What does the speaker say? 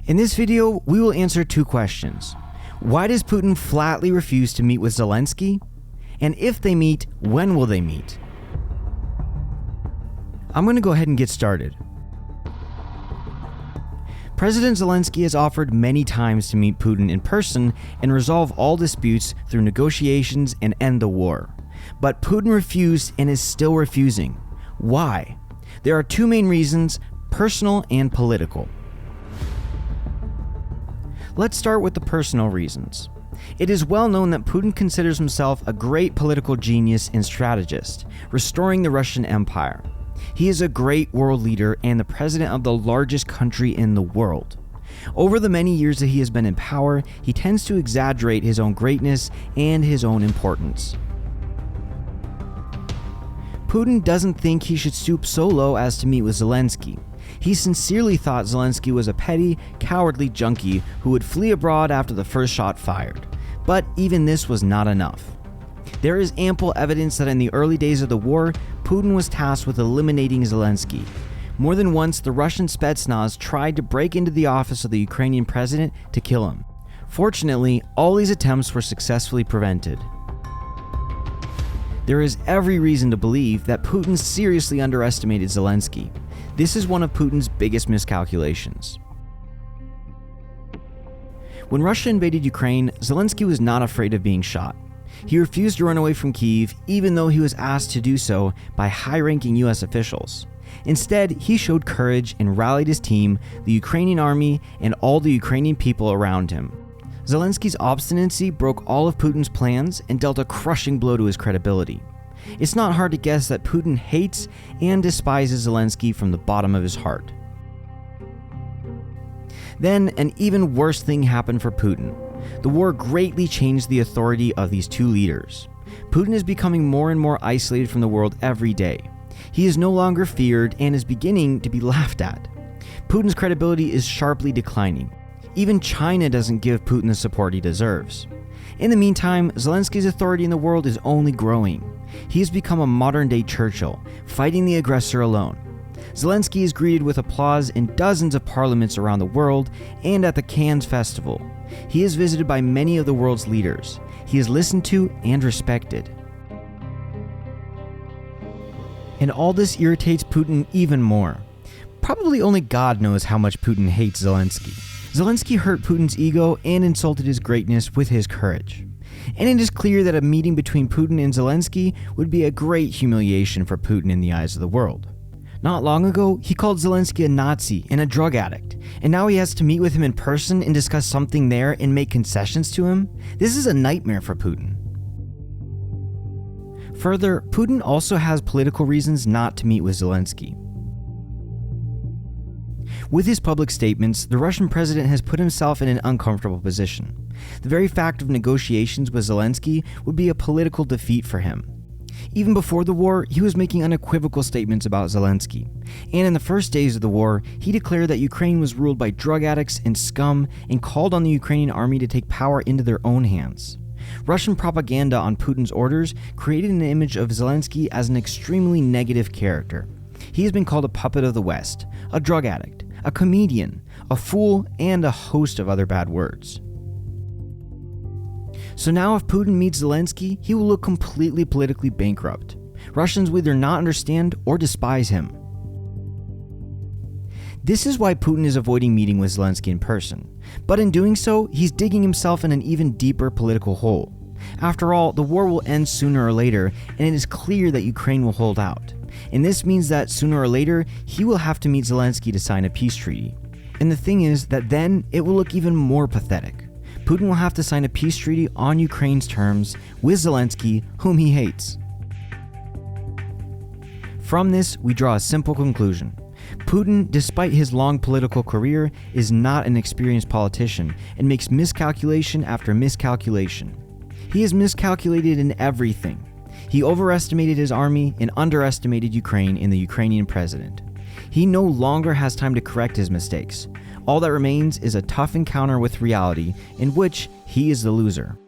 In this video, we will answer two questions. Why does Putin flatly refuse to meet with Zelensky? And if they meet, when will they meet? I'm going to go ahead and get started. President Zelensky has offered many times to meet Putin in person and resolve all disputes through negotiations and end the war. But Putin refused and is still refusing. Why? There are two main reasons, personal and political. Let's start with the personal reasons. It is well known that Putin considers himself a great political genius and strategist, restoring the Russian Empire. He is a great world leader and the president of the largest country in the world. Over the many years that he has been in power, he tends to exaggerate his own greatness and his own importance. Putin doesn't think he should stoop so low as to meet with Zelensky. He sincerely thought Zelensky was a petty, cowardly junkie who would flee abroad after the first shot fired. But even this was not enough. There is ample evidence that in the early days of the war, Putin was tasked with eliminating Zelensky. More than once, the Russian Spetsnaz tried to break into the office of the Ukrainian president to kill him. Fortunately, all these attempts were successfully prevented. There is every reason to believe that Putin seriously underestimated Zelensky. This is one of Putin's biggest miscalculations. When Russia invaded Ukraine, Zelensky was not afraid of being shot. He refused to run away from Kyiv, even though he was asked to do so by high-ranking US officials. Instead, he showed courage and rallied his team, the Ukrainian army, and all the Ukrainian people around him. Zelensky's obstinacy broke all of Putin's plans and dealt a crushing blow to his credibility. It's not hard to guess that Putin hates and despises Zelensky from the bottom of his heart. Then, an even worse thing happened for Putin. The war greatly changed the authority of these two leaders. Putin is becoming more and more isolated from the world every day. He is no longer feared and is beginning to be laughed at. Putin's credibility is sharply declining. Even China doesn't give Putin the support he deserves. In the meantime, Zelensky's authority in the world is only growing. He has become a modern-day Churchill, fighting the aggressor alone. Zelensky is greeted with applause in dozens of parliaments around the world and at the Cannes Festival. He is visited by many of the world's leaders. He is listened to and respected. And all this irritates Putin even more. Probably only God knows how much Putin hates Zelensky. Zelensky hurt Putin's ego and insulted his greatness with his courage. And it is clear that a meeting between Putin and Zelensky would be a great humiliation for Putin in the eyes of the world. Not long ago, he called Zelensky a Nazi and a drug addict, and now he has to meet with him in person and discuss something there and make concessions to him? This is a nightmare for Putin. Further, Putin also has political reasons not to meet with Zelensky. With his public statements, the Russian president has put himself in an uncomfortable position. The very fact of negotiations with Zelensky would be a political defeat for him. Even before the war, he was making unequivocal statements about Zelensky. And in the first days of the war, he declared that Ukraine was ruled by drug addicts and scum and called on the Ukrainian army to take power into their own hands. Russian propaganda on Putin's orders created an image of Zelensky as an extremely negative character. He has been called a puppet of the West, a drug addict, a comedian, a fool, and a host of other bad words. So now if Putin meets Zelensky, he will look completely politically bankrupt. Russians will either not understand or despise him. This is why Putin is avoiding meeting with Zelensky in person. But in doing so, he's digging himself in an even deeper political hole. After all, the war will end sooner or later, and it is clear that Ukraine will hold out. And this means that sooner or later, he will have to meet Zelensky to sign a peace treaty. And the thing is that then it will look even more pathetic. Putin will have to sign a peace treaty on Ukraine's terms with Zelensky, whom he hates. From this, we draw a simple conclusion. Putin, despite his long political career, is not an experienced politician and makes miscalculation after miscalculation. He is miscalculated in everything. He overestimated his army and underestimated Ukraine and the Ukrainian president. He no longer has time to correct his mistakes. All that remains is a tough encounter with reality in which he is the loser.